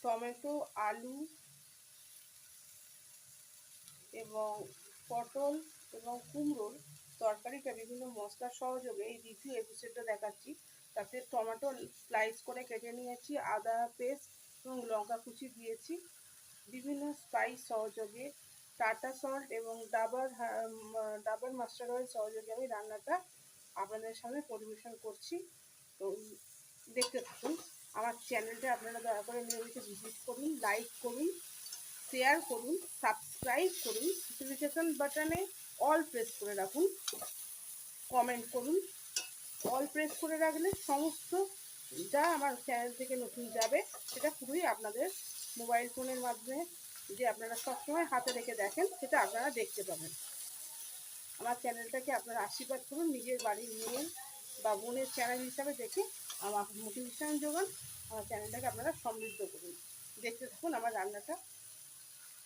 Tomato, আলু এবং পটল এবং কুমড়োর তরকারিটা বিভিন্ন মশলার সহযোগে এই দ্বিতীয় এপিসোডটা দেখাচ্ছি। তাতে টমেটো স্লাইস করে কেটে নিয়েছি, আদা পেস্ট এবং লঙ্কা কুচি দিয়েছি, বিভিন্ন স্পাইস সহযোগে, টাটা সল্ট এবং ডাবর মাস্টার্ড অয়েল সহযোগে আমি রান্নাটা আপনাদের সামনে পরিবেশন করছি। তো দেখতে থাকুন। আমার চ্যানেলটা আপনারা দয়া করে নিয়মিত ভিজিট করুন, লাইক করুন, শেয়ার করুন, সাবস্ক্রাইব করুন, নোটিফিকেশন বাটনে অল প্রেস করে রাখুন, কমেন্ট করুন। অল প্রেস করে রাখলে সমস্ত যা আমার চ্যানেল থেকে নতুন যাবে সেটা খুবই আপনাদের মোবাইল ফোনের মাধ্যমে যে আপনারা সবসময় হাতে রেখে দেখেন সেটা আপনারা দেখতে পাবেন। আমার চ্যানেলটাকে আপনারা আশীর্বাদ করুন, নিজের বাড়ির মেয়ে বা বোনের চ্যানেল হিসাবে দেখে আমার মোটিভেশন যোগান, আমার চ্যানেলটাকে আপনারা সমৃদ্ধ করুন। দেখতে থাকুন আমার রান্নাটা।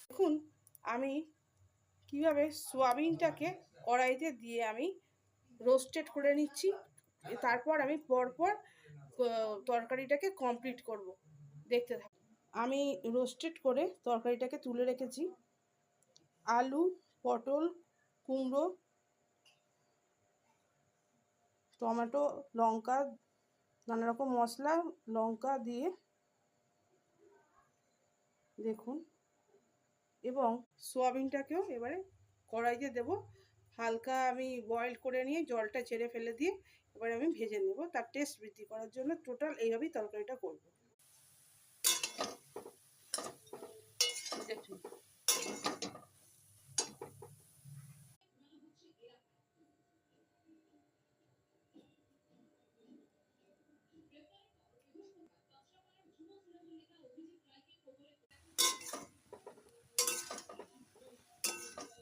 দেখুন আমি কীভাবে সোয়াবিনটাকে কড়াইতে দিয়ে আমি রোস্টেড করে নিচ্ছি, তারপর আমি পরপর তরকারিটাকে কমপ্লিট করব। দেখতে থাকুন। আমি রোস্টেড করে তরকারিটাকে তুলে রেখেছি। আলু, পটল, কুমড়ো, টমেটো, লঙ্কা, নানা রকম মশলা, লঙ্কা দিয়ে দেখুন, এবং সোয়াবিনটাকেও এবারে কড়াইতে দেব। হালকা আমি বয়েল করে নিয়ে জলটা ছেড়ে ফেলে দিয়ে এবারে আমি ভেজে নেব। তার টেস্ট বৃদ্ধি করার জন্য টোটাল এইভাবেই তরকারিটা করব। দেখুন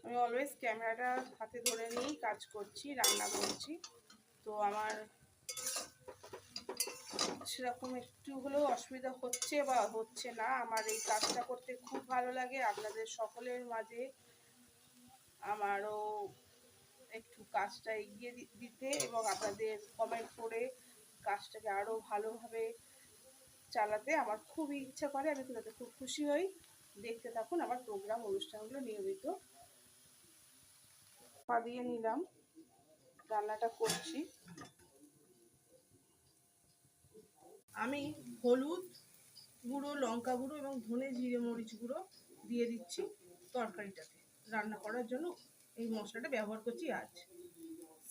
আমি অলওয়েজ ক্যামেরাটা হাতে ধরে নিয়েই কাজ করছি, রান্না করছি। তো আমার সেরকম একটু হলেও অসুবিধা হচ্ছে বা হচ্ছে না। আমার এই কাজটা করতে খুব ভালো লাগে। আপনাদের সকলের মাঝে আমারও একটু কাজটা এগিয়ে দিতে এবং আপনাদের কমেন্ট করে কাজটাকে আরও ভালোভাবে চালাতে আমার খুবই ইচ্ছা করে। আমি তাতে খুব খুশি হই। দেখতে থাকুন আমার প্রোগ্রাম অনুষ্ঠানগুলো নিয়মিত। পা দিয়ে নিলাম, রান্নাটা করছি। আমি হলুদ গুঁড়ো, লঙ্কা গুঁড়ো এবং ধনে জিরে মরিচ গুঁড়ো দিয়ে দিচ্ছি তরকারিটাতে। রান্না করার জন্য এই মশলাটা ব্যবহার করছি আজ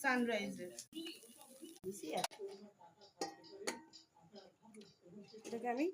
সানরাইজের। এটাকে আমি